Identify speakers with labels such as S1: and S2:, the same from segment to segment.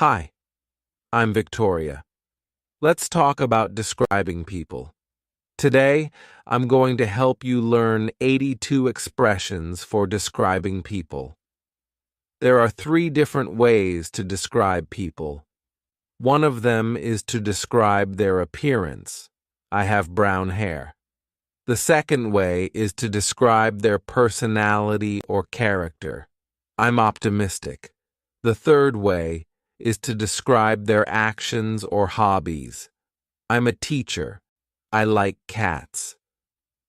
S1: Hi, I'm Victoria. Let's talk about describing people. Today, I'm going to help you learn 82 expressions for describing people. There are 3 different ways to describe people. One of them is to describe their appearance. I have brown hair. The second way is to describe their personality or character. I'm optimistic. The third way is to describe their actions or hobbies. I'm a teacher. I like cats.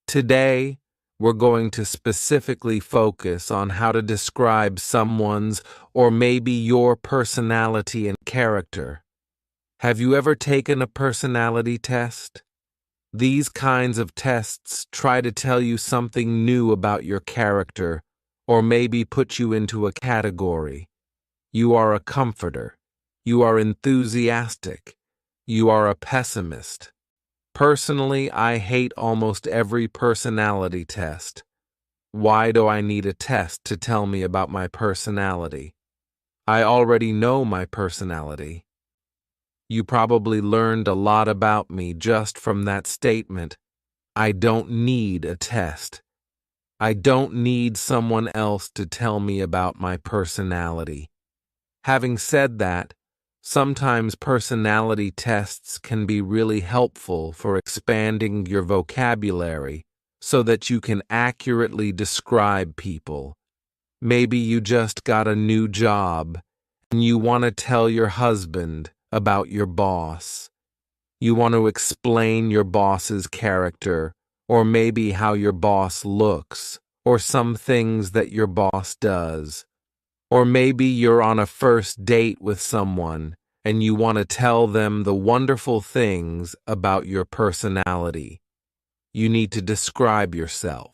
S1: Today, we're going to specifically focus on how to describe someone's or maybe your personality and character. Have you ever taken a personality test? These kinds of tests try to tell you something new about your character or maybe put you into a category. You are a comforter. You are enthusiastic. You are a pessimist. Personally, I hate almost every personality test. Why do I need a test to tell me about my personality? I already know my personality. You probably learned a lot about me just from that statement. I don't need a test. I don't need someone else to tell me about my personality. Having said that, sometimes personality tests can be really helpful for expanding your vocabulary so that you can accurately describe people. Maybe you just got a new job and you want to tell your husband about your boss. You want to explain your boss's character, or maybe how your boss looks, or some things that your boss does. Or maybe you're on a first date with someone and you want to tell them the wonderful things about your personality. You need to describe yourself.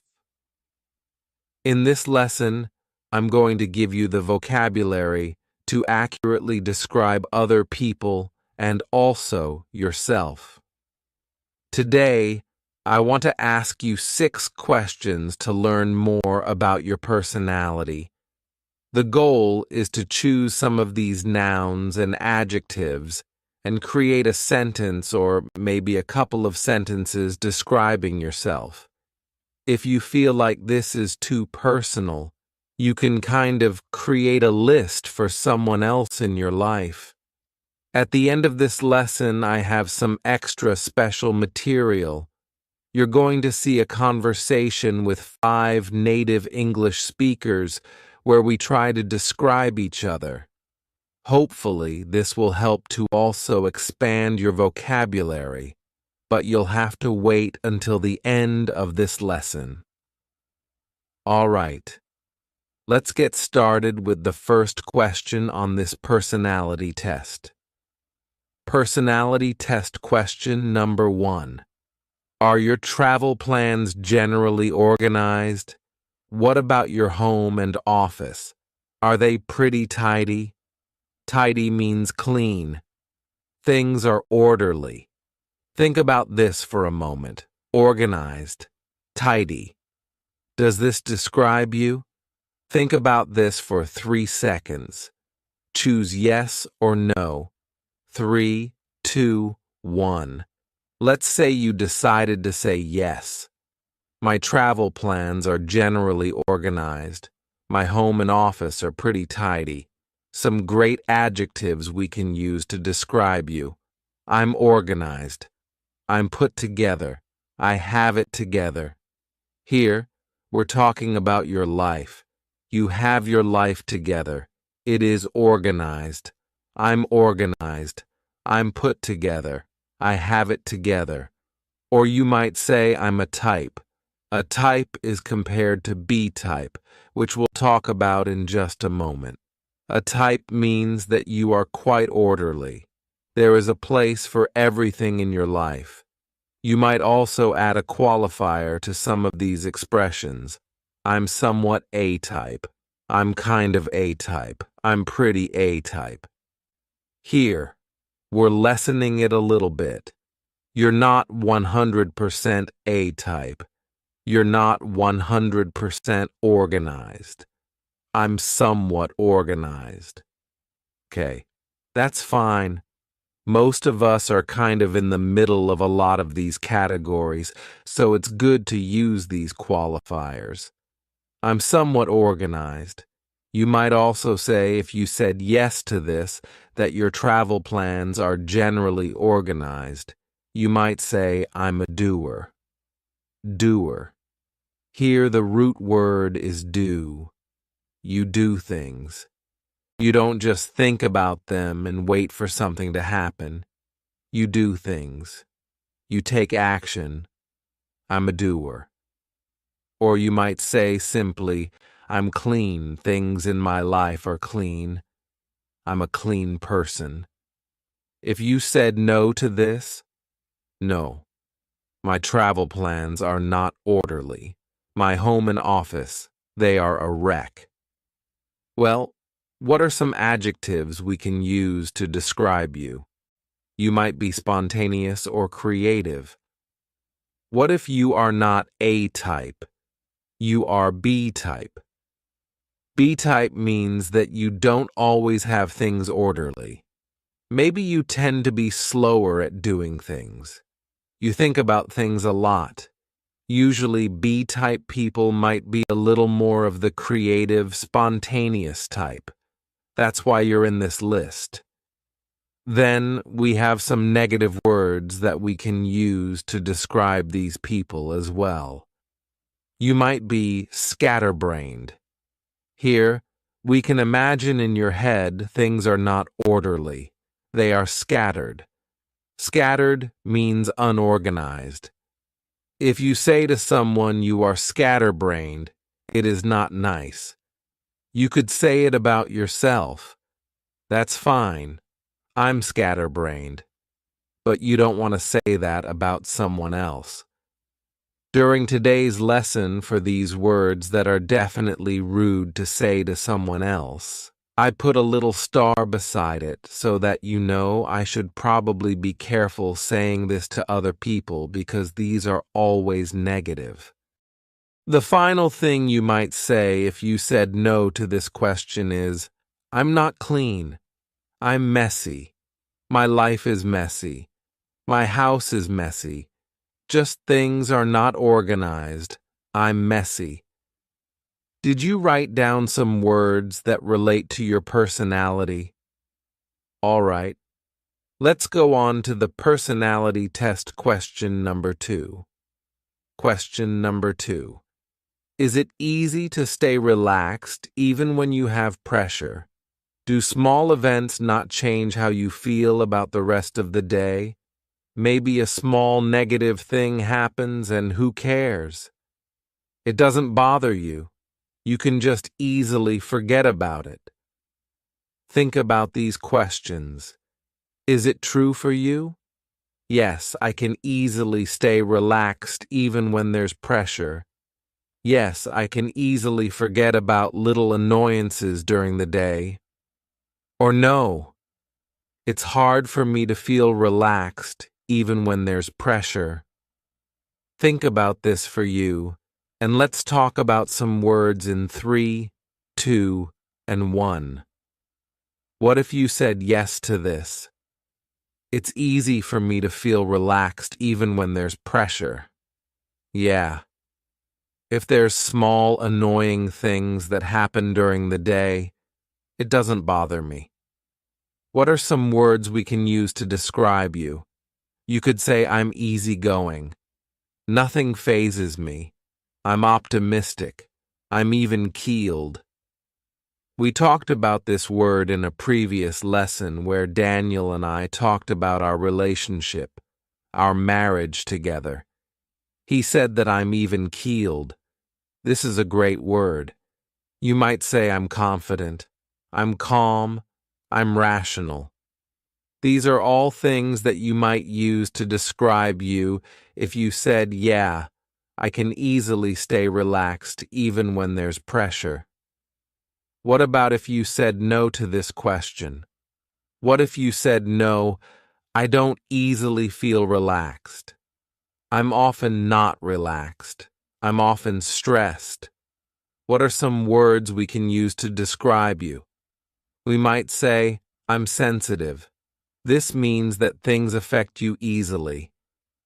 S1: In this lesson, I'm going to give you the vocabulary to accurately describe other people and also yourself. Today, I want to ask you 6 questions to learn more about your personality. The goal is to choose some of these nouns and adjectives and create a sentence or maybe a couple of sentences describing yourself. If you feel like this is too personal, you can kind of create a list for someone else in your life. At the end of this lesson, I have some extra special material. You're going to see a conversation with 5 native English speakers where we try to describe each other. Hopefully, this will help to also expand your vocabulary, but you'll have to wait until the end of this lesson. All right, let's get started with the first question on this personality test. Personality test question number 1. Are your travel plans generally organized? What about your home and office? Are they pretty tidy? Tidy means clean. Things are orderly. Think about this for a moment. Organized. Tidy. Does this describe you? Think about this for 3 seconds. Choose yes or no. 3, 2, 1. Let's say you decided to say yes. My travel plans are generally organized. My home and office are pretty tidy. Some great adjectives we can use to describe you. I'm organized. I'm put together. I have it together. Here, we're talking about your life. You have your life together. It is organized. I'm organized. I'm put together. I have it together. Or you might say I'm a type. A type is compared to B-type, which we'll talk about in just a moment. A type means that you are quite orderly. There is a place for everything in your life. You might also add a qualifier to some of these expressions. I'm somewhat A-type. I'm kind of A-type. I'm pretty A-type. Here, we're lessening it a little bit. You're not 100% A-type. You're not 100% organized. I'm somewhat organized. Okay, That's fine. Most of us are kind of in the middle of a lot of these categories, so it's good to use these qualifiers. I'm somewhat organized. You might also say, if you said yes to this, that your travel plans are generally organized. You might say, I'm a doer. Doer. Here the root word is do. You do things. You don't just think about them and wait for something to happen. You do things. You take action. I'm a doer. Or you might say simply, I'm clean. Things in my life are clean. I'm a clean person. If you said no to this, no. My travel plans are not orderly. My home and office, they are a wreck. Well, what are some adjectives we can use to describe you? You might be spontaneous or creative. What if you are not A type? You are B type. B type means that you don't always have things orderly. Maybe you tend to be slower at doing things. You think about things a lot. Usually B type people might be a little more of the creative, spontaneous type. That's why you're in this list. Then we have some negative words that we can use to describe these people as well. You might be scatterbrained. Here, we can imagine in your head things are not orderly. They are scattered. Scattered means unorganized. If you say to someone you are scatterbrained, it is not nice. You could say it about yourself. That's fine. I'm scatterbrained. But you don't want to say that about someone else. During today's lesson for these words that are definitely rude to say to someone else, I put a little star beside it so that you know I should probably be careful saying this to other people because these are always negative. The final thing you might say if you said no to this question is, I'm not clean. I'm messy. My life is messy. My house is messy. Just things are not organized. I'm messy. Did you write down some words that relate to your personality? All right. Let's go on to the personality test question number 2. Question number 2. Is it easy to stay relaxed even when you have pressure? Do small events not change how you feel about the rest of the day? Maybe a small negative thing happens and who cares? It doesn't bother you. You can just easily forget about it. Think about these questions. Is it true for you? Yes, I can easily stay relaxed even when there's pressure. Yes, I can easily forget about little annoyances during the day. Or no, it's hard for me to feel relaxed even when there's pressure. Think about this for you, and let's talk about some words in 3, 2, and 1. What if you said yes to this? It's easy for me to feel relaxed even when there's pressure. Yeah. If there's small, annoying things that happen during the day, it doesn't bother me. What are some words we can use to describe you? You could say, I'm easygoing. Nothing phases me. I'm optimistic. I'm even-keeled. We talked about this word in a previous lesson where Daniel and I talked about our relationship, our marriage together. He said that I'm even-keeled. This is a great word. You might say I'm confident, I'm calm, I'm rational. These are all things that you might use to describe you if you said, yeah, I can easily stay relaxed even when there's pressure. What about if you said no to this question? What if you said no, I don't easily feel relaxed. I'm often not relaxed. I'm often stressed. What are some words we can use to describe you? We might say, I'm sensitive. This means that things affect you easily.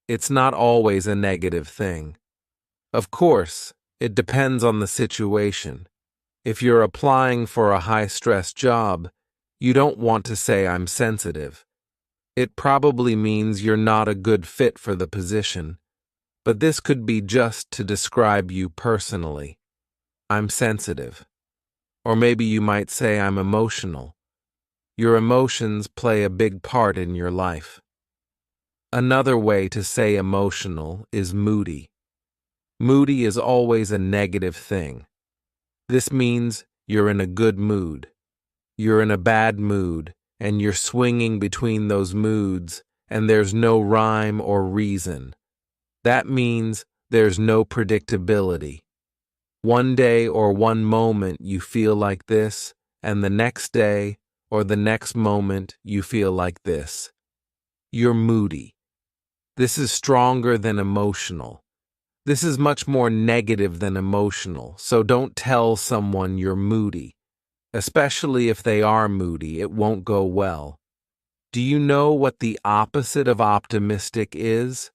S1: It's not always a negative thing. Of course, it depends on the situation. If you're applying for a high-stress job, you don't want to say I'm sensitive. It probably means you're not a good fit for the position, but this could be just to describe you personally. I'm sensitive. Or maybe you might say I'm emotional. Your emotions play a big part in your life. Another way to say emotional is moody. Moody is always a negative thing. This means you're in a good mood. You're in a bad mood, and you're swinging between those moods, and there's no rhyme or reason. That means there's no predictability. One day or one moment you feel like this, and the next day or the next moment you feel like this. You're moody. This is stronger than emotional. This is much more negative than emotional, so don't tell someone you're moody. Especially if they are moody, it won't go well. Do you know what the opposite of optimistic is?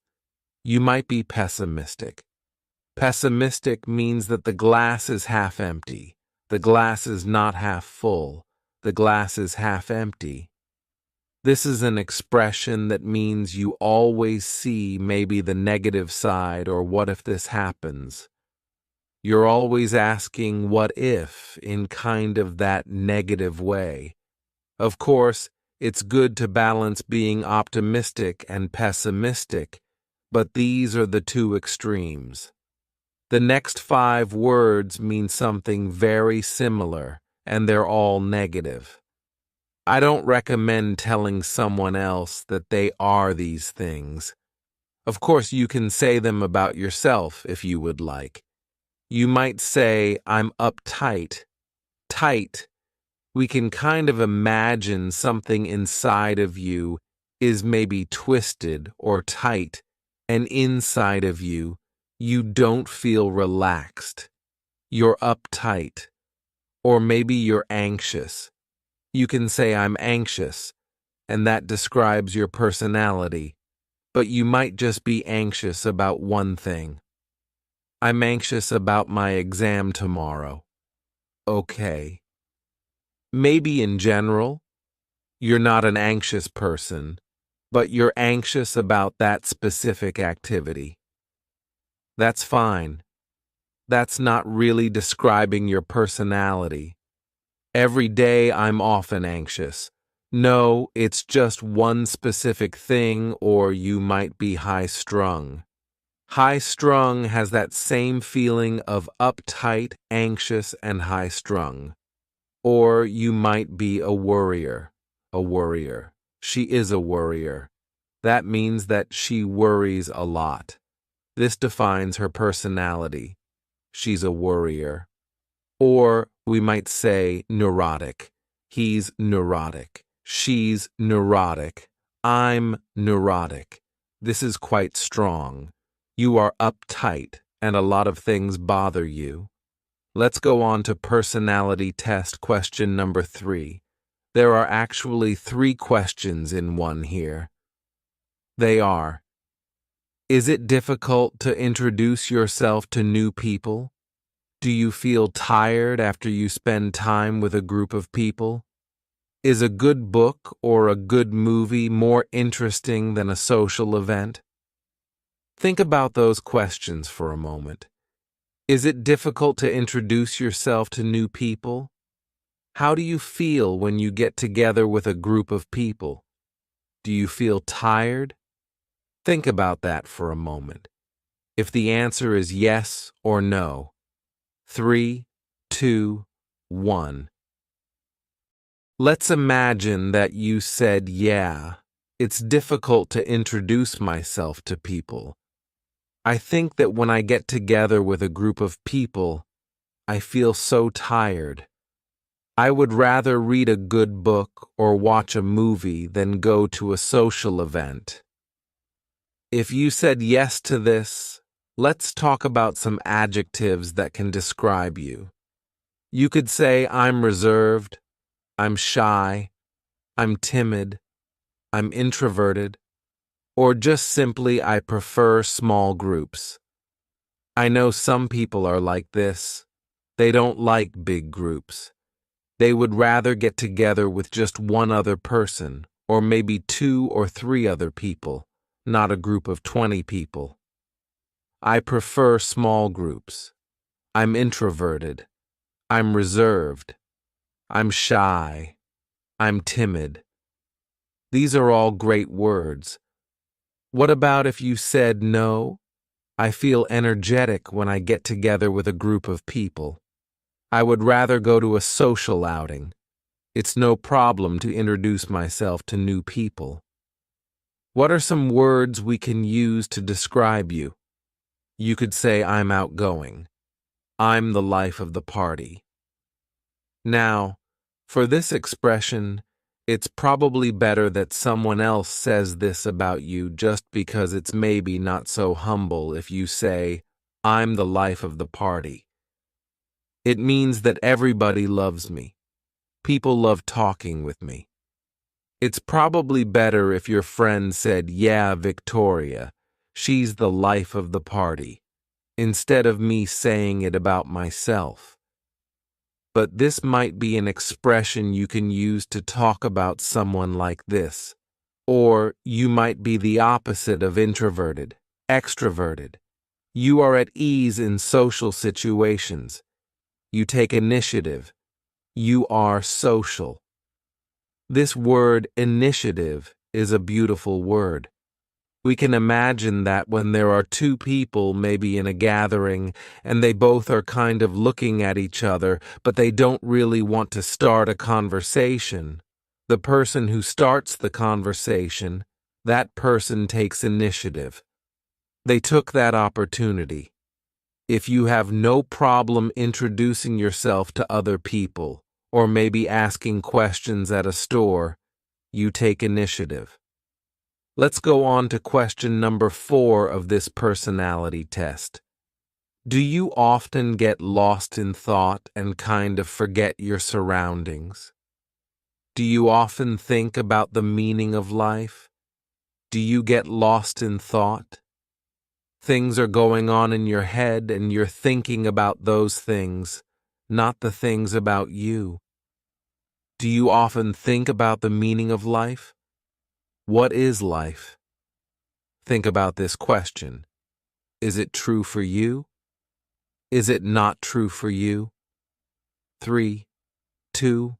S1: You might be pessimistic. Pessimistic means that the glass is half empty. The glass is not half full. The glass is half empty. This is an expression that means you always see maybe the negative side or what if this happens. You're always asking what if in kind of that negative way. Of course, it's good to balance being optimistic and pessimistic, but these are the two extremes. The next 5 words mean something very similar, and they're all negative. I don't recommend telling someone else that they are these things. Of course, you can say them about yourself if you would like. You might say, I'm uptight. Tight. We can kind of imagine something inside of you is maybe twisted or tight, and inside of you, you don't feel relaxed. You're uptight. Or maybe you're anxious. You can say, I'm anxious, and that describes your personality, but you might just be anxious about one thing. I'm anxious about my exam tomorrow. Okay. Maybe in general, you're not an anxious person, but you're anxious about that specific activity. That's fine. That's not really describing your personality. Every day I'm often anxious. No, it's just one specific thing, or you might be high-strung. High-strung has that same feeling of uptight, anxious, and high-strung. Or you might be a worrier. A worrier. She is a worrier. That means that she worries a lot. This defines her personality. She's a worrier. Or we might say neurotic. He's neurotic. She's neurotic. I'm neurotic. This is quite strong. You are uptight, and a lot of things bother you. Let's go on to personality test question number 3. There are actually 3 questions in one here. They are: is it difficult to introduce yourself to new people? Do you feel tired after you spend time with a group of people? Is a good book or a good movie more interesting than a social event? Think about those questions for a moment. Is it difficult to introduce yourself to new people? How do you feel when you get together with a group of people? Do you feel tired? Think about that for a moment. If the answer is yes or no. 3, 2, 1. Let's imagine that you said, yeah, it's difficult to introduce myself to people. I think that when I get together with a group of people, I feel so tired. I would rather read a good book or watch a movie than go to a social event. If you said yes to this, let's talk about some adjectives that can describe you. You could say, I'm reserved, I'm shy, I'm timid, I'm introverted, or just simply I prefer small groups. I know some people are like this. They don't like big groups. They would rather get together with just one other person, or maybe 2 or 3 other people, not a group of 20 people. I prefer small groups. I'm introverted. I'm reserved. I'm shy. I'm timid. These are all great words. What about if you said no? I feel energetic when I get together with a group of people. I would rather go to a social outing. It's no problem to introduce myself to new people. What are some words we can use to describe you? You could say I'm outgoing. I'm the life of the party. Now, for this expression, it's probably better that someone else says this about you just because it's maybe not so humble if you say, I'm the life of the party. It means that everybody loves me. People love talking with me. It's probably better if your friend said, yeah, Victoria, she's the life of the party, instead of me saying it about myself. But this might be an expression you can use to talk about someone like this. Or you might be the opposite of introverted, extroverted. You are at ease in social situations. You take initiative. You are social. This word initiative is a beautiful word. We can imagine that when there are 2 people maybe in a gathering and they both are kind of looking at each other, but they don't really want to start a conversation. The person who starts the conversation, that person takes initiative. They took that opportunity. If you have no problem introducing yourself to other people, or maybe asking questions at a store, you take initiative. Let's go on to question number 4 of this personality test. Do you often get lost in thought and kind of forget your surroundings? Do you often think about the meaning of life? Do you get lost in thought? Things are going on in your head and you're thinking about those things, not the things about you. Do you often think about the meaning of life? What is life? Think about this question. Is it true for you? Is it not true for you? 3, 2,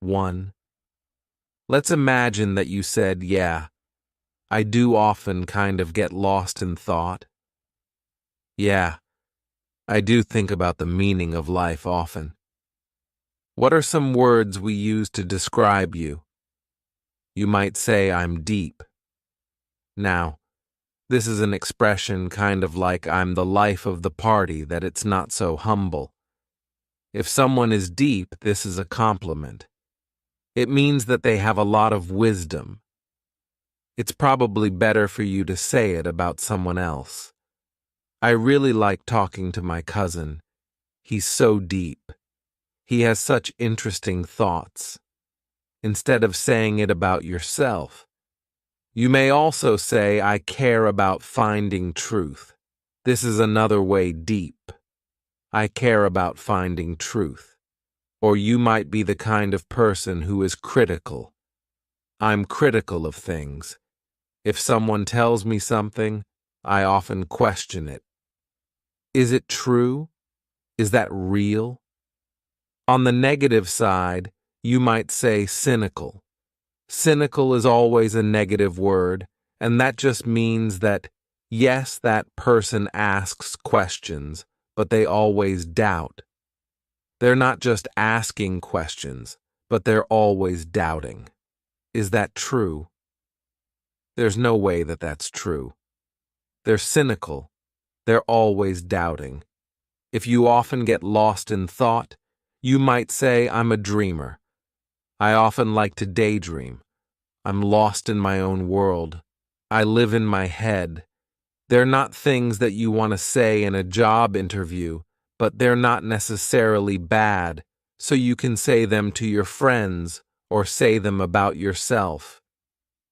S1: 1. Let's imagine that you said, yeah, I do often kind of get lost in thought. Yeah, I do think about the meaning of life often. What are some words we use to describe you? You might say, I'm deep. Now, this is an expression kind of like I'm the life of the party, that it's not so humble. If someone is deep, this is a compliment. It means that they have a lot of wisdom. It's probably better for you to say it about someone else. I really like talking to my cousin. He's so deep. He has such interesting thoughts. Instead of saying it about yourself, you may also say, I care about finding truth. This is another way deep. I care about finding truth. Or you might be the kind of person who is critical. I'm critical of things. If someone tells me something, I often question it. Is it true? Is that real? On the negative side, you might say cynical. Cynical is always a negative word, and that just means that, yes, that person asks questions, but they always doubt. They're not just asking questions, but they're always doubting. Is that true? There's no way that that's true. They're cynical. They're always doubting. If you often get lost in thought, you might say, I'm a dreamer. I often like to daydream. I'm lost in my own world. I live in my head. They're not things that you want to say in a job interview, but they're not necessarily bad, so you can say them to your friends or say them about yourself.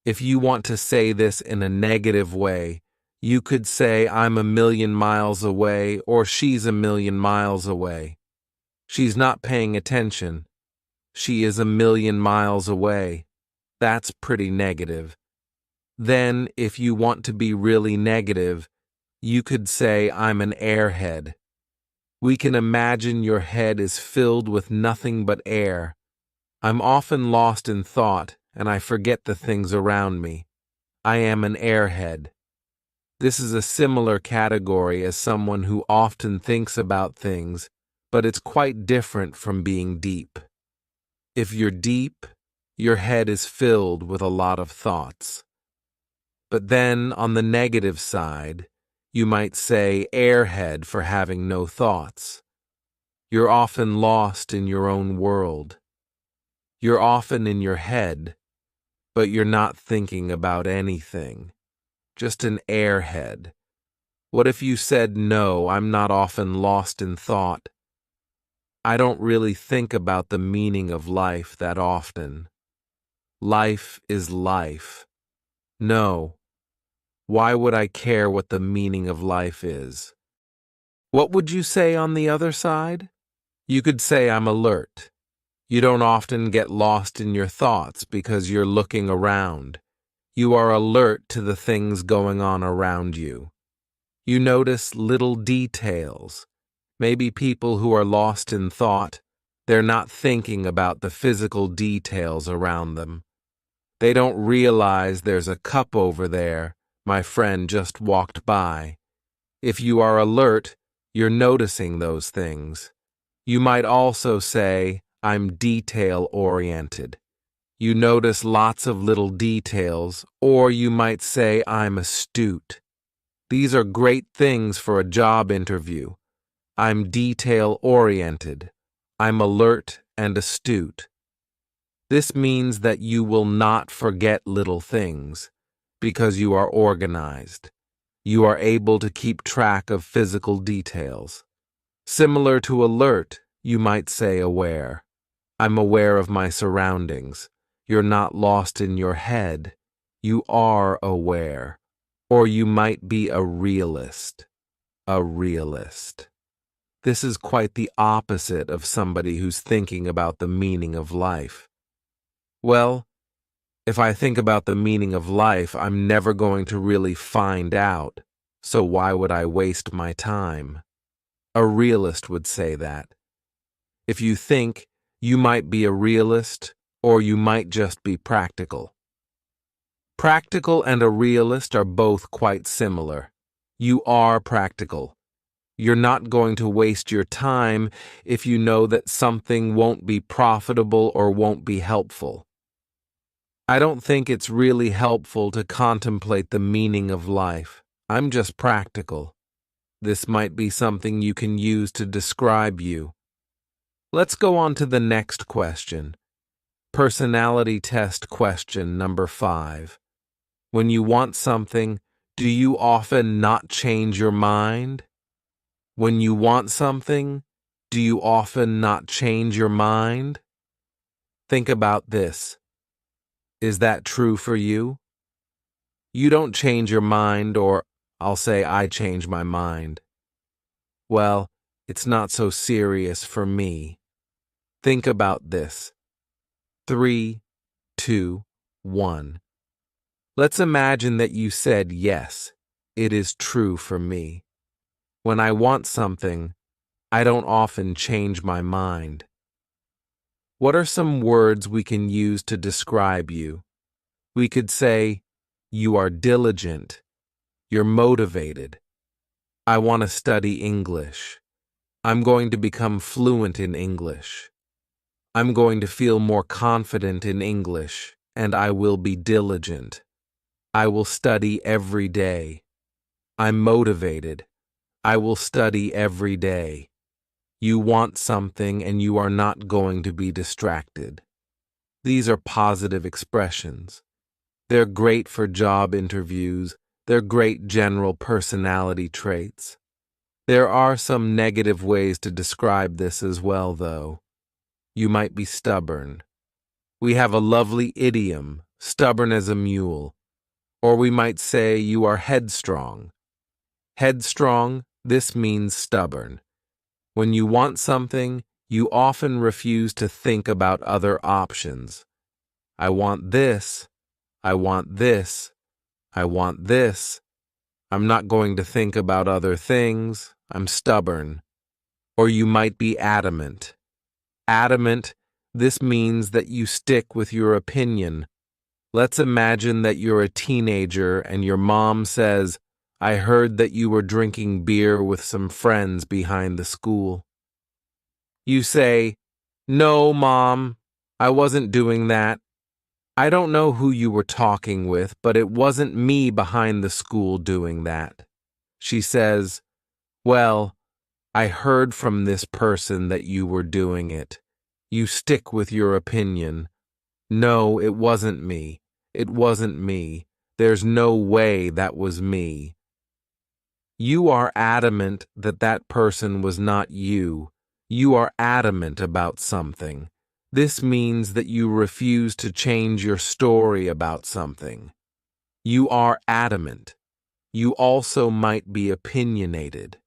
S1: If you want to say this in a negative way, you could say, I'm a million miles away, or she's a million miles away. She's not paying attention. She is a million miles away. That's pretty negative. Then, if you want to be really negative, you could say, I'm an airhead. We can imagine your head is filled with nothing but air. I'm often lost in thought, and I forget the things around me. I am an airhead. This is a similar category as someone who often thinks about things, but it's quite different from being deep. If you're deep, your head is filled with a lot of thoughts. But then, on the negative side, you might say airhead for having no thoughts. You're often lost in your own world. You're often in your head, but you're not thinking about anything. Just an airhead. What if you said, no, I'm not often lost in thought. I don't really think about the meaning of life that often. Life is life. No. Why would I care what the meaning of life is? What would you say on the other side? You could say I'm alert. You don't often get lost in your thoughts because you're looking around. You are alert to the things going on around you. You notice little details. Maybe people who are lost in thought, they're not thinking about the physical details around them. They don't realize there's a cup over there my friend just walked by. If you are alert, you're noticing those things. You might also say, I'm detail-oriented. You notice lots of little details, or you might say, I'm astute. These are great things for a job interview. I'm detail-oriented. I'm alert and astute. This means that you will not forget little things because you are organized. You are able to keep track of physical details. Similar to alert, you might say aware. I'm aware of my surroundings. You're not lost in your head. You are aware. Or you might be a realist. A realist. This is quite the opposite of somebody who's thinking about the meaning of life. Well, if I think about the meaning of life, I'm never going to really find out, so why would I waste my time? A realist would say that. If you think, you might be a realist, or you might just be practical. Practical and a realist are both quite similar. You are practical. You're not going to waste your time if you know that something won't be profitable or won't be helpful. I don't think it's really helpful to contemplate the meaning of life. I'm just practical. This might be something you can use to describe you. Let's go on to the next question. Personality test question number 5. When you want something, do you often not change your mind? When you want something, do you often not change your mind? Think about this. Is that true for you? You don't change your mind, or I'll say I change my mind. Well, it's not so serious for me. Think about this. 3, 2, 1. Let's imagine that you said, yes, it is true for me. When I want something, I don't often change my mind. What are some words we can use to describe you? We could say, you are diligent. You're motivated. I want to study English. I'm going to become fluent in English. I'm going to feel more confident in English, and I will be diligent. I will study every day. I'm motivated. I will study every day. You want something and you are not going to be distracted. These are positive expressions. They're great for job interviews. They're great general personality traits. There are some negative ways to describe this as well, though. You might be stubborn. We have a lovely idiom, stubborn as a mule. Or we might say you are headstrong. Headstrong, this means stubborn. When you want something, you often refuse to think about other options. I want this. I want this. I want this. I'm not going to think about other things. I'm stubborn. Or you might be adamant. Adamant, this means that you stick with your opinion. Let's imagine that you're a teenager and your mom says, I heard that you were drinking beer with some friends behind the school. You say, No, Mom, I wasn't doing that. I don't know who you were talking with, but it wasn't me behind the school doing that. She says, Well, I heard from this person that you were doing it. You stick with your opinion. No, it wasn't me. It wasn't me. There's no way that was me. You are adamant that that person was not you. You are adamant about something. This means that you refuse to change your story about something. You are adamant. You also might be opinionated.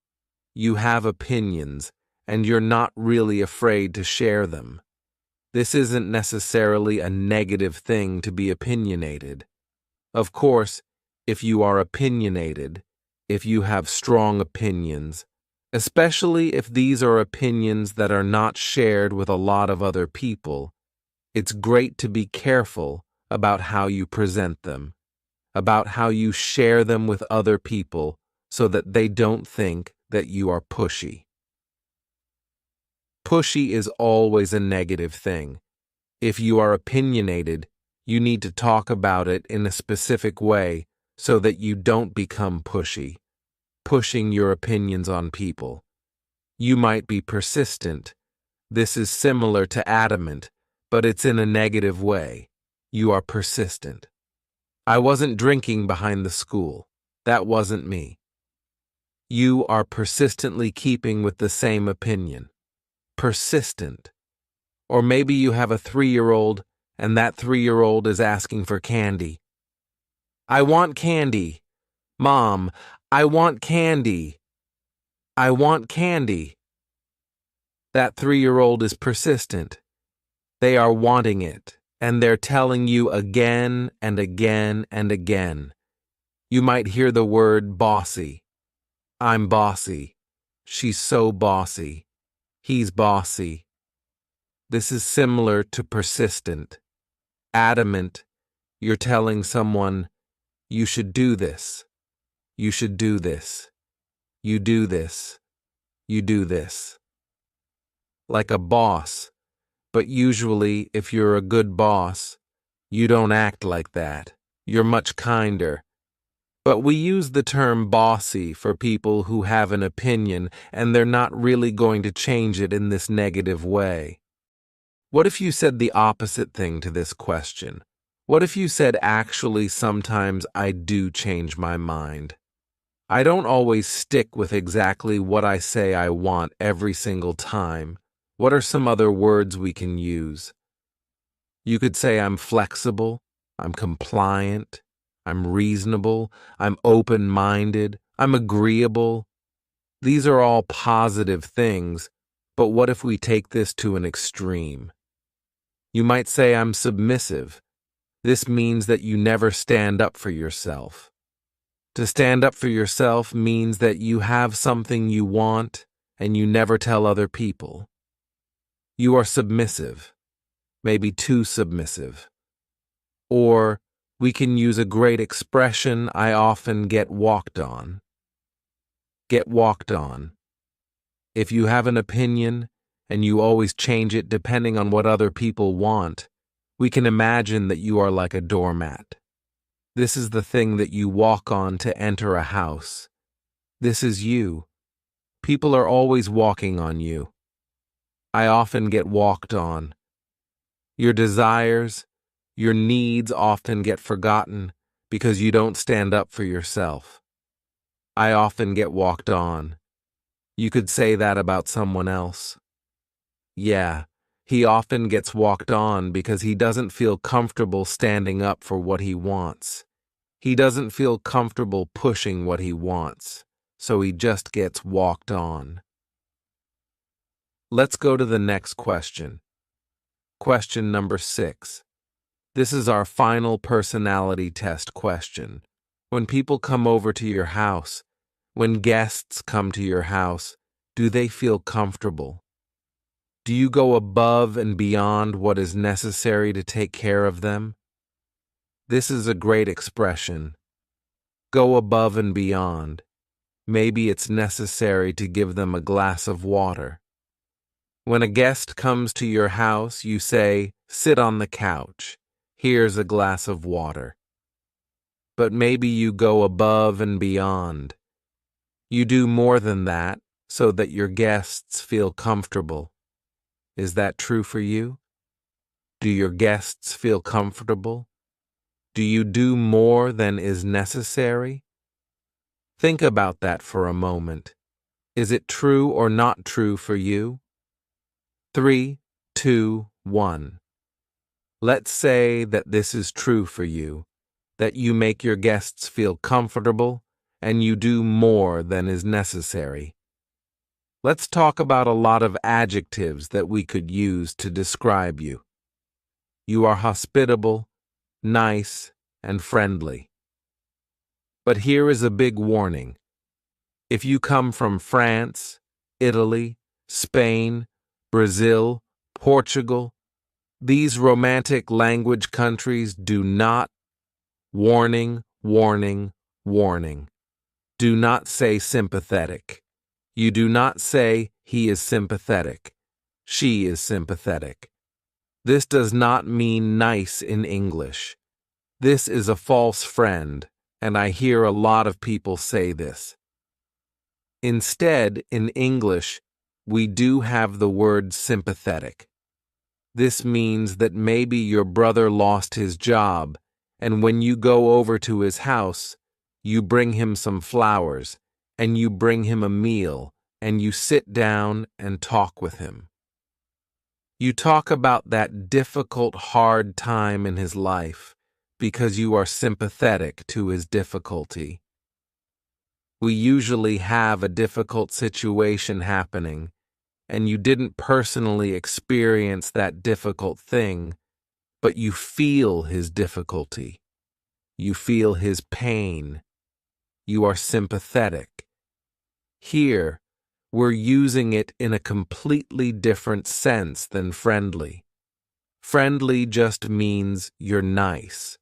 S1: You have opinions, and you're not really afraid to share them. This isn't necessarily a negative thing to be opinionated. Of course, if you are opinionated, if you have strong opinions, especially if these are opinions that are not shared with a lot of other people, it's great to be careful about how you present them, about how you share them with other people so that they don't think that you are pushy. Pushy is always a negative thing. If you are opinionated, you need to talk about it in a specific way so that you don't become pushy, pushing your opinions on people. You might be persistent. This is similar to adamant, but it's in a negative way. You are persistent. I wasn't drinking behind the school. That wasn't me. You are persistently keeping with the same opinion. Persistent. Or maybe you have a 3-year-old and that 3-year-old is asking for candy. I want candy. Mom, I want candy. I want candy. That 3-year-old is persistent. They are wanting it, and they're telling you again and again and again. You might hear the word bossy. I'm bossy. She's so bossy. He's bossy. This is similar to persistent. Adamant, you're telling someone, you should do this. You should do this. You do this. You do this. Like a boss, but usually if you're a good boss, you don't act like that. You're much kinder. But we use the term bossy for people who have an opinion and they're not really going to change it in this negative way. What if you said the opposite thing to this question? What if you said, actually, sometimes I do change my mind? I don't always stick with exactly what I say I want every single time. What are some other words we can use? You could say I'm flexible, I'm compliant, I'm reasonable, I'm open-minded, I'm agreeable. These are all positive things, but what if we take this to an extreme? You might say I'm submissive. This means that you never stand up for yourself. To stand up for yourself means that you have something you want and you never tell other people. You are submissive, maybe too submissive. Or we can use a great expression I often get walked on. Get walked on. If you have an opinion and you always change it depending on what other people want, we can imagine that you are like a doormat. This is the thing that you walk on to enter a house. This is you. People are always walking on you. I often get walked on. Your desires, your needs often get forgotten because you don't stand up for yourself. I often get walked on. You could say that about someone else. Yeah, He often gets walked on because he doesn't feel comfortable standing up for what he wants. He doesn't feel comfortable pushing what he wants, so he just gets walked on. Let's go to the next question. Question number 6. This is our final personality test question. When people come over to your house, when guests come to your house, do they feel comfortable? Do you go above and beyond what is necessary to take care of them? This is a great expression. Go above and beyond. Maybe it's necessary to give them a glass of water. When a guest comes to your house, you say, "Sit on the couch. Here's a glass of water." But maybe you go above and beyond. You do more than that so that your guests feel comfortable. Is that true for you? Do your guests feel comfortable? Do you do more than is necessary? Think about that for a moment. Is it true or not true for you? 3, 2, 1. Let's say that this is true for you, that you make your guests feel comfortable and you do more than is necessary. Let's talk about a lot of adjectives that we could use to describe you. You are hospitable, nice, and friendly. But here is a big warning. If you come from France, Italy, Spain, Brazil, Portugal, these romantic language countries do not, warning, warning, warning. Do not say sympathetic. You do not say he is sympathetic. She is sympathetic. This does not mean nice in English. This is a false friend, and I hear a lot of people say this. Instead, in English, we do have the word sympathetic. This means that maybe your brother lost his job, and when you go over to his house, you bring him some flowers, and you bring him a meal, and you sit down and talk with him. You talk about that difficult, hard time in his life because you are sympathetic to his difficulty. We usually have a difficult situation happening, and you didn't personally experience that difficult thing, but you feel his difficulty. You feel his pain. You are sympathetic. Here, we're using it in a completely different sense than friendly. Friendly just means you're nice.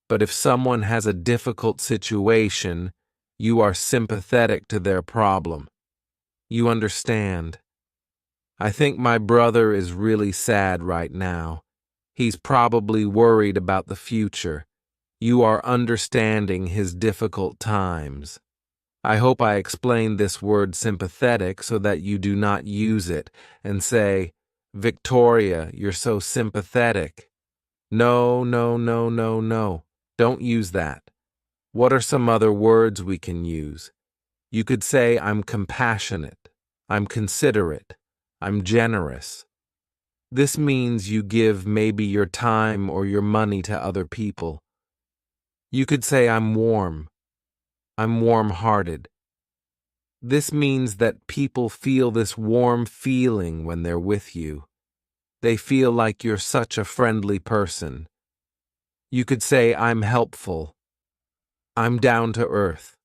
S1: But if someone has a difficult situation, you are sympathetic to their problem. You understand. I think my brother is really sad right now. He's probably worried about the future. You are understanding his difficult times. I hope I explained this word sympathetic so that you do not use it and say, "Victoria, you're so sympathetic." No, no, no, no, no. Don't use that. What are some other words we can use? You could say, "I'm compassionate. I'm considerate. I'm generous." This means you give maybe your time or your money to other people. You could say, "I'm warm. I'm warm-hearted." This means that people feel this warm feeling when they're with you. They feel like you're such a friendly person. You could say, "I'm helpful. I'm down to earth."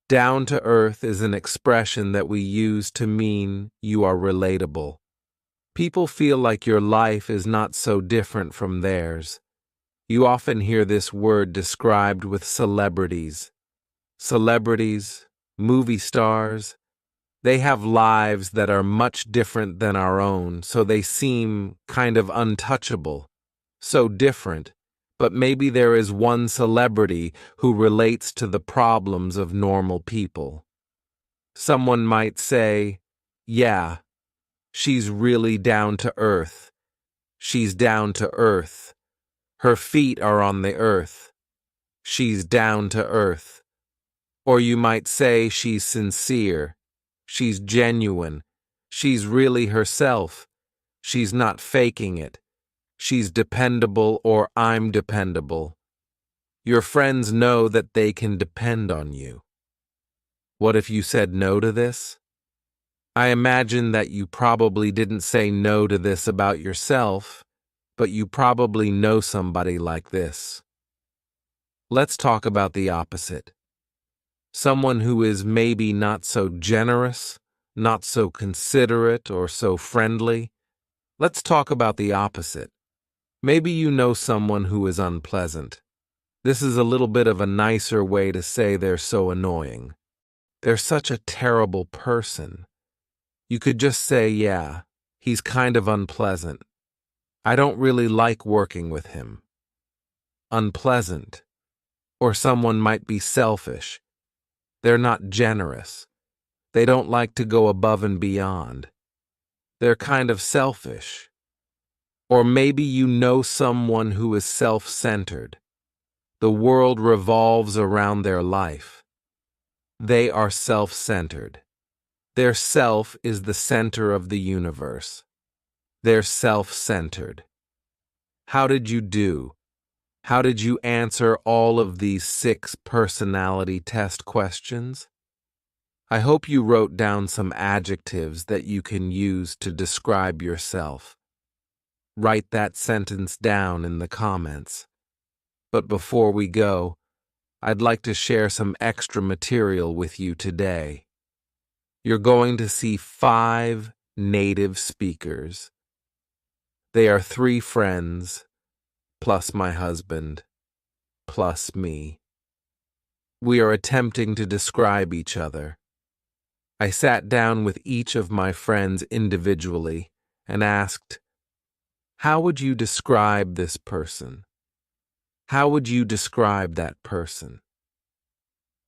S1: Down to earth is an expression that we use to mean you are relatable. People feel like your life is not so different from theirs. You often hear this word described with celebrities. Celebrities, movie stars, they have lives that are much different than our own, so they seem kind of untouchable, so different, but maybe there is one celebrity who relates to the problems of normal people. Someone might say, "Yeah, she's really down to earth. She's down to earth. Her feet are on the earth. She's down to earth." Or you might say she's sincere, she's genuine, she's really herself, She's not faking it. She's dependable, or I'm dependable. Your friends know that they can depend on you. What if you said no to this? I imagine that you probably didn't say no to this about yourself, but you probably know somebody like this. Let's talk about the opposite. Someone who is maybe not so generous, not so considerate, or so friendly. Let's talk about the opposite. Maybe you know someone who is unpleasant. This is a little bit of a nicer way to say they're so annoying. They're such a terrible person. You could just say, yeah, he's kind of unpleasant. I don't really like working with him. Unpleasant. Or someone might be selfish. They're not generous. They don't like to go above and beyond. They're kind of selfish. Or maybe you know someone who is self-centered. The world revolves around their life. They are self-centered. Their self is the center of the universe. They're self-centered. How did you do? How did you answer all of these 6 personality test questions? I hope you wrote down some adjectives that you can use to describe yourself. Write that sentence down in the comments. But before we go, I'd like to share some extra material with you today. You're going to see 5 native speakers. They are 3 friends, plus my husband, plus me. We are attempting to describe each other. I sat down with each of my friends individually and asked, how would you describe this person? How would you describe that person?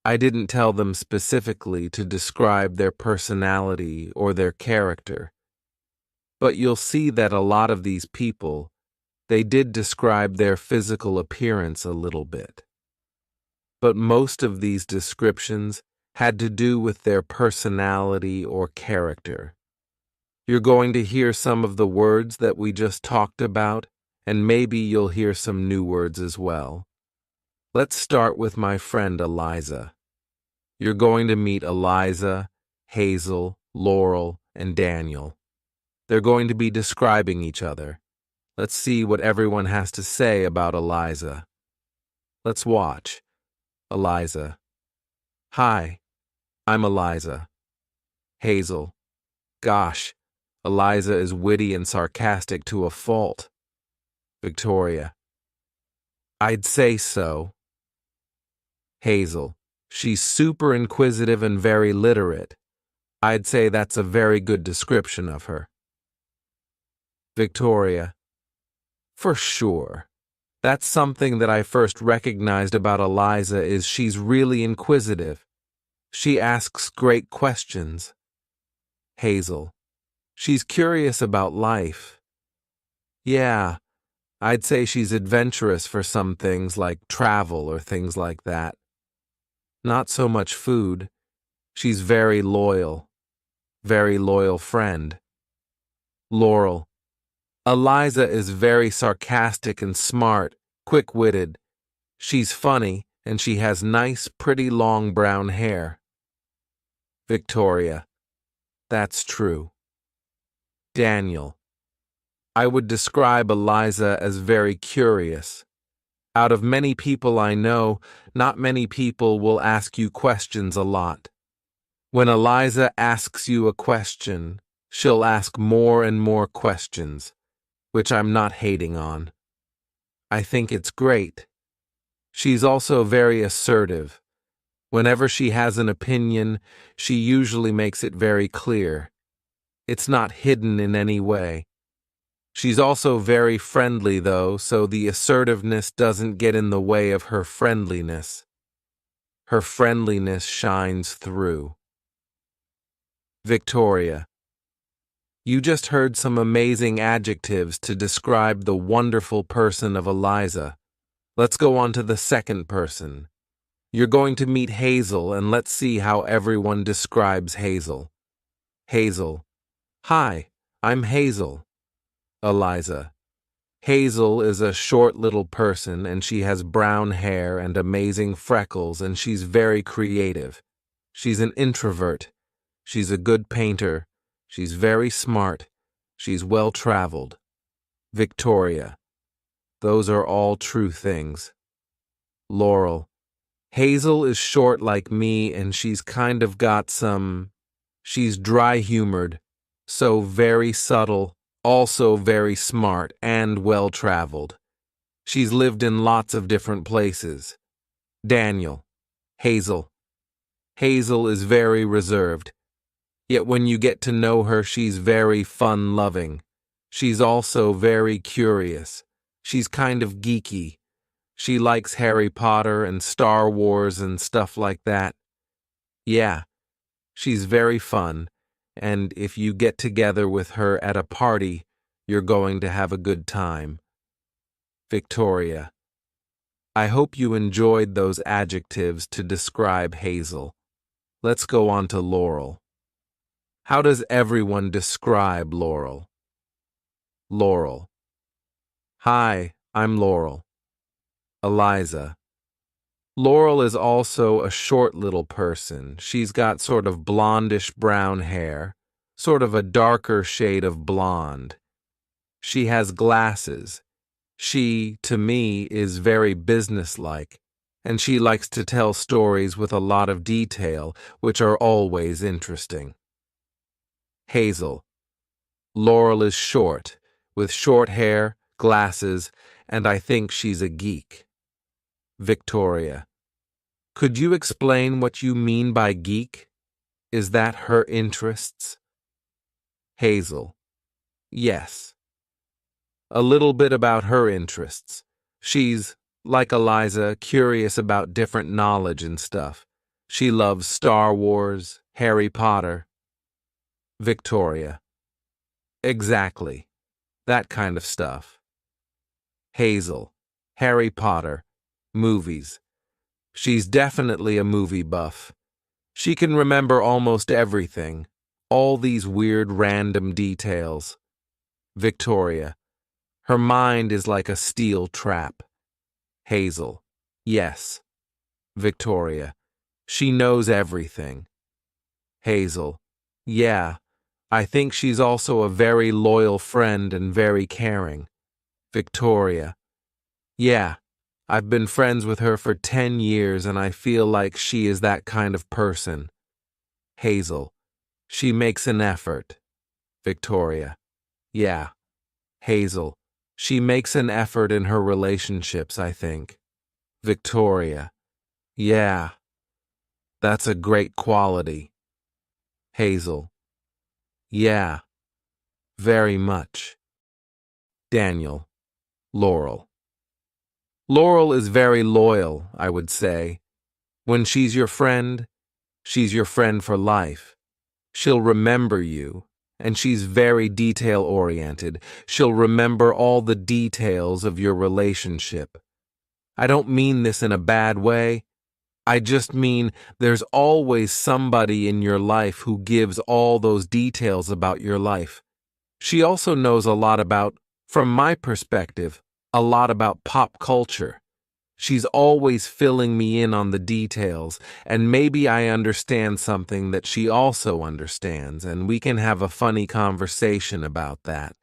S1: I didn't tell them specifically to describe their personality or their character, but you'll see that a lot of these people, they did describe their physical appearance a little bit. But most of these descriptions had to do with their personality or character. You're going to hear some of the words that we just talked about, and maybe you'll hear some new words as well. Let's start with my friend Eliza. You're going to meet Eliza, Hazel, Laurel, and Daniel. They're going to be describing each other. Let's see what everyone has to say about Eliza. Let's watch. Eliza. Hi, I'm Eliza. Hazel. Gosh, Eliza is witty and sarcastic to a fault. Victoria. I'd say so. Hazel. She's super inquisitive and very literate. I'd say that's a very good description of her. Victoria. For sure. That's something that I first recognized about Eliza is she's really inquisitive. She asks great questions. Hazel. She's curious about life. Yeah, I'd say she's adventurous for some things like travel or things like that. Not so much food. She's very loyal friend. Laurel. Eliza is very sarcastic and smart, quick-witted. She's funny, and she has nice, pretty long brown hair. Victoria. That's true. Daniel. I would describe Eliza as very curious. Out of many people I know, not many people will ask you questions a lot. When Eliza asks you a question, she'll ask more and more questions, which I'm not hating on. I think it's great. She's also very assertive. Whenever she has an opinion, she usually makes it very clear. It's not hidden in any way. She's also very friendly, though, so the assertiveness doesn't get in the way of her friendliness. Her friendliness shines through. Victoria. You just heard some amazing adjectives to describe the wonderful person of Eliza. Let's go on to the second person. You're going to meet Hazel, and let's see how everyone describes Hazel. Hazel. Hi, I'm Hazel. Eliza. Hazel is a short little person and she has brown hair and amazing freckles and she's very creative. She's an introvert. She's a good painter. She's very smart. She's well-traveled. Victoria. Those are all true things. Laurel. Hazel is short like me and she's kind of got she's dry-humored, so very subtle, also very smart and well-traveled. She's lived in lots of different places. Daniel. Hazel. Hazel is very reserved. Yet when you get to know her, she's very fun-loving. She's also very curious. She's kind of geeky. She likes Harry Potter and Star Wars and stuff like that. Yeah, she's very fun, and if you get together with her at a party, you're going to have a good time. Victoria. I hope you enjoyed those adjectives to describe Hazel. Let's go on to Laurel. How does everyone describe Laurel? Laurel. Hi, I'm Laurel. Eliza. Laurel is also a short little person. She's got sort of blondish brown hair, sort of a darker shade of blonde. She has glasses. She, to me, is very businesslike, and she likes to tell stories with a lot of detail, which are always interesting. Hazel. Laurel is short, with short hair, glasses, and I think she's a geek. Victoria. Could you explain what you mean by geek? Is that her interests? Hazel. Yes. A little bit about her interests. She's, like Eliza, curious about different knowledge and stuff. She loves Star Wars, Harry Potter. Victoria. Exactly. That kind of stuff. Hazel. Harry Potter. Movies. She's definitely a movie buff. She can remember almost everything, all these weird random details. Victoria. Her mind is like a steel trap. Hazel. Yes. Victoria. She knows everything. Hazel. Yeah. I think she's also a very loyal friend and very caring. Victoria. Yeah. I've been friends with her for 10 years and I feel like she is that kind of person. Hazel. She makes an effort. Victoria. Yeah. Hazel. She makes an effort in her relationships, I think. Victoria. Yeah. That's a great quality. Hazel. Yeah. Very much. Daniel. Laurel. Laurel is very loyal, I would say. When she's your friend for life. She'll remember you, and she's very detail-oriented. She'll remember all the details of your relationship. I don't mean this in a bad way. I just mean there's always somebody in your life who gives all those details about your life. She also knows a lot about, from my perspective, a lot about pop culture. She's always filling me in on the details, and maybe I understand something that she also understands, and we can have a funny conversation about that.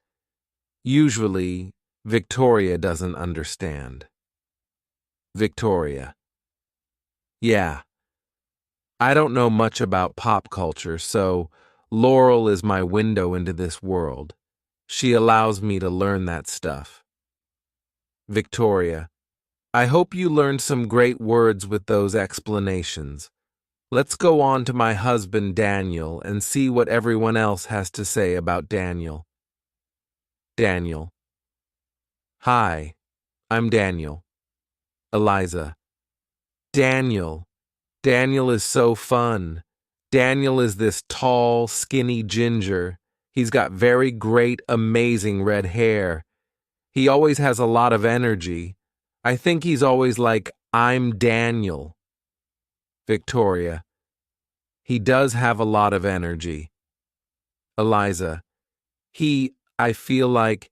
S1: Usually, Victoria doesn't understand. Victoria. Yeah. I don't know much about pop culture, so Laurel is my window into this world. She allows me to learn that stuff. Victoria. I hope you learned some great words with those explanations. Let's go on to my husband Daniel and see what everyone else has to say about Daniel. Daniel. Hi, I'm Daniel. Eliza. Daniel. Daniel is so fun. Daniel is this tall, skinny ginger. He's got very great, amazing red hair. He always has a lot of energy. I think he's always like, I'm Daniel. Victoria. He does have a lot of energy. Eliza. I feel like,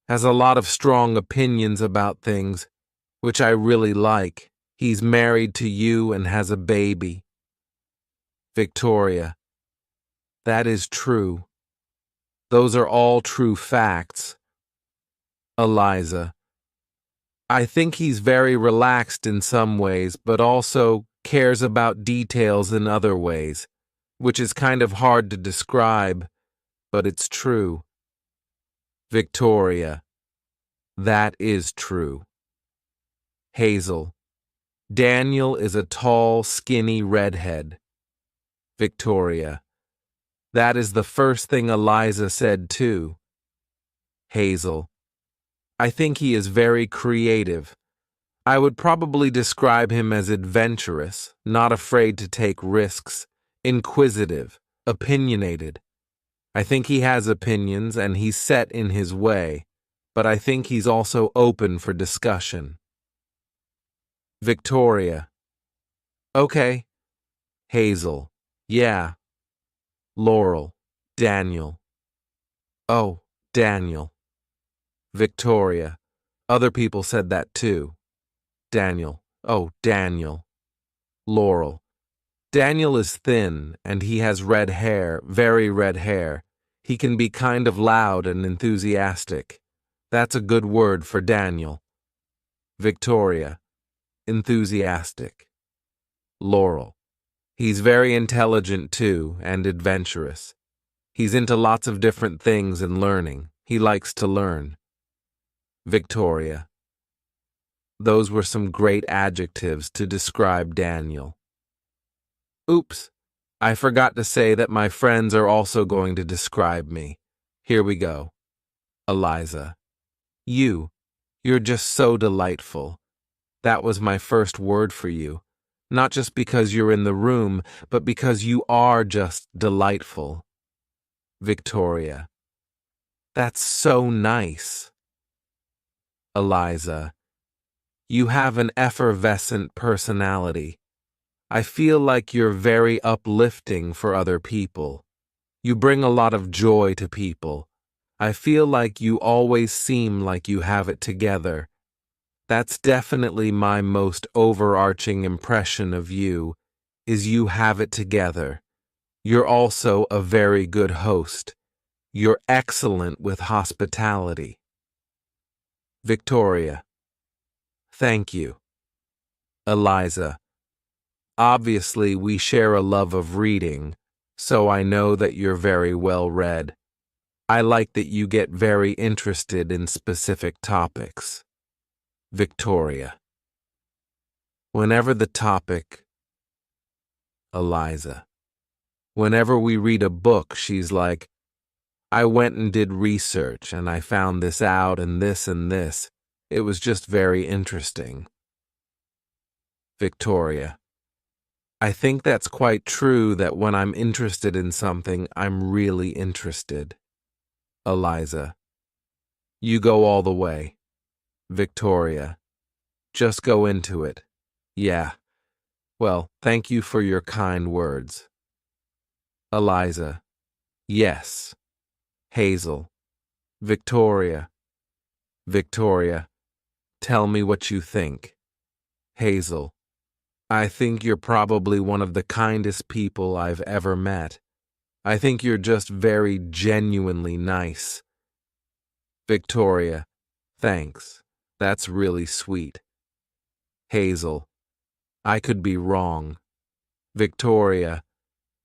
S1: Has a lot of strong opinions about things, which I really like. He's married to you and has a baby. Victoria. That is true. Those are all true facts. Eliza. I think he's very relaxed in some ways, but also cares about details in other ways, which is kind of hard to describe, but it's true. Victoria. That is true. Hazel. Daniel is a tall, skinny redhead. Victoria. That is the first thing Eliza said too. Hazel. I think he is very creative. I would probably describe him as adventurous, not afraid to take risks, inquisitive, opinionated. I think he has opinions and he's set in his way, but I think he's also open for discussion. Victoria. Okay. Hazel. Yeah. Laurel. Daniel. Oh, Daniel. Victoria. Other people said that too. Daniel. Oh, Daniel. Laurel. Daniel is thin, and he has red hair, very red hair. He can be kind of loud and enthusiastic. That's a good word for Daniel. Victoria. Enthusiastic. Laurel. He's very intelligent too, and adventurous. He's into lots of different things and learning. He likes to learn. Victoria. Those were some great adjectives to describe Daniel. Oops, I forgot to say that my friends are also going to describe me. Here we go. Eliza. You're just so delightful. That was my first word for you. Not just because you're in the room, but because you are just delightful. Victoria. That's so nice. Eliza. You have an effervescent personality. I feel like you're very uplifting for other people. You bring a lot of joy to people. I feel like you always seem like you have it together. That's definitely my most overarching impression of you, is you have it together. You're also a very good host. You're excellent with hospitality. Victoria. Thank you. Eliza. Obviously, we share a love of reading, so I know that you're very well read. I like that you get very interested in specific topics. Victoria. Whenever the topic. Eliza. Whenever we read a book, she's like, I went and did research and I found this out and this and this. It was just very interesting. Victoria. I think that's quite true that when I'm interested in something, I'm really interested. Eliza. You go all the way. Victoria. Just go into it. Yeah. Well, thank you for your kind words. Eliza. Yes. Hazel. Victoria. Victoria. Tell me what you think. Hazel. I think you're probably one of the kindest people I've ever met. I think you're just very genuinely nice. Victoria. Thanks. That's really sweet. Hazel. I could be wrong. Victoria.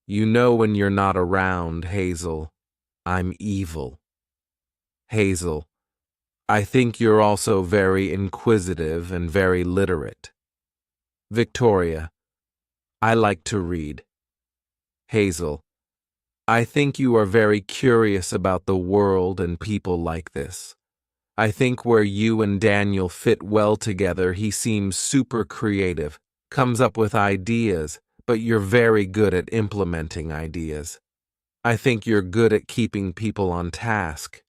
S1: You know when you're not around, Hazel. I'm evil. Hazel. I think you're also very inquisitive and very literate. Victoria. I like to read. Hazel. I think you are very curious about the world and people like this. I think where you and Daniel fit well together, he seems super creative, comes up with ideas, but you're very good at implementing ideas. I think you're good at keeping people on task.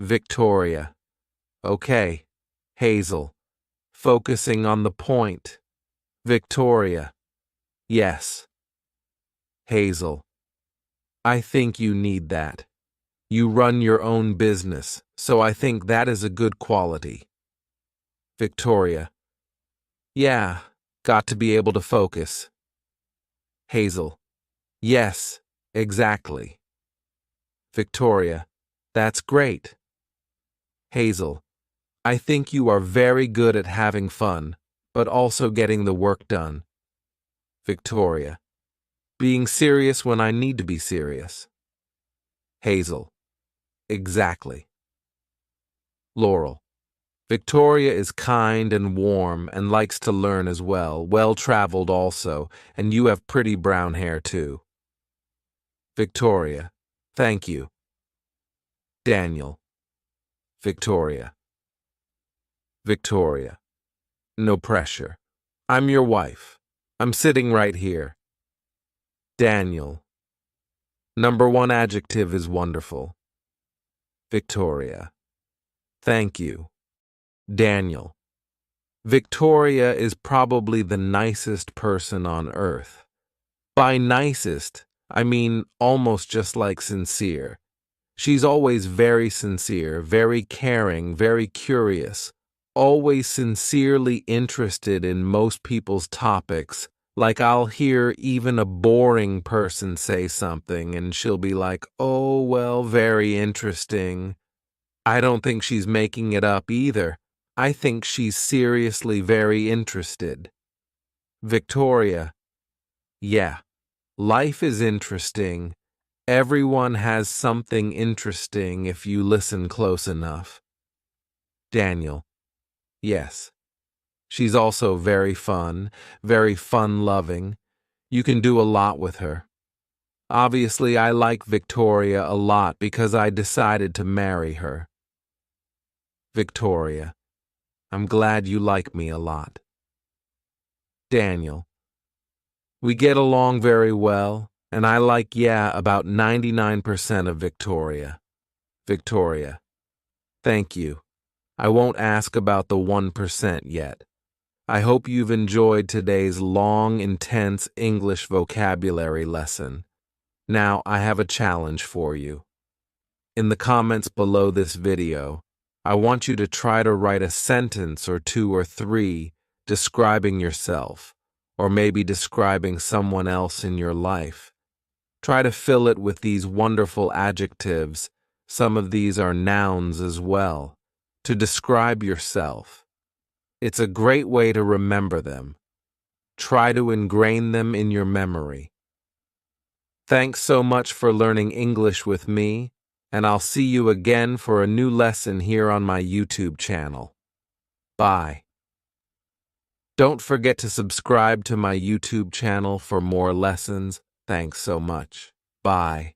S1: Victoria. Okay. Hazel. Focusing on the point. Victoria. Yes. Hazel. I think you need that. You run your own business, so I think that is a good quality. Victoria. Yeah, got to be able to focus. Hazel. Yes, exactly. Victoria. That's great. Hazel. I think you are very good at having fun, but also getting the work done. Victoria. Being serious when I need to be serious. Hazel. Exactly. Laurel. Victoria is kind and warm and likes to learn as well, well-traveled also, and you have pretty brown hair too. Victoria. Thank you. Daniel. Victoria. Victoria. No pressure. I'm your wife. I'm sitting right here. Daniel. Number one adjective is wonderful. Victoria. Thank you. Daniel. Victoria is probably the nicest person on earth. By nicest, I mean almost just like sincere. She's always very sincere, very caring, very curious, always sincerely interested in most people's topics. Like I'll hear even a boring person say something and she'll be like, "Oh, well, very interesting." I don't think she's making it up either. I think she's seriously very interested. Victoria. Yeah, life is interesting. Everyone has something interesting if you listen close enough. Daniel. Yes. She's also very fun-loving. You can do a lot with her. Obviously, I like Victoria a lot because I decided to marry her. Victoria. I'm glad you like me a lot. Daniel. We get along very well, and I like, about 99% of Victoria. Victoria. Thank you. I won't ask about the 1% yet. I hope you've enjoyed today's long, intense English vocabulary lesson. Now, I have a challenge for you. In the comments below this video, I want you to try to write a sentence or two or three describing yourself, or maybe describing someone else in your life. Try to fill it with these wonderful adjectives. Some of these are nouns as well, to describe yourself. It's a great way to remember them. Try to ingrain them in your memory. Thanks so much for learning English with me, and I'll see you again for a new lesson here on my YouTube channel. Bye. Don't forget to subscribe to my YouTube channel for more lessons. Thanks so much. Bye.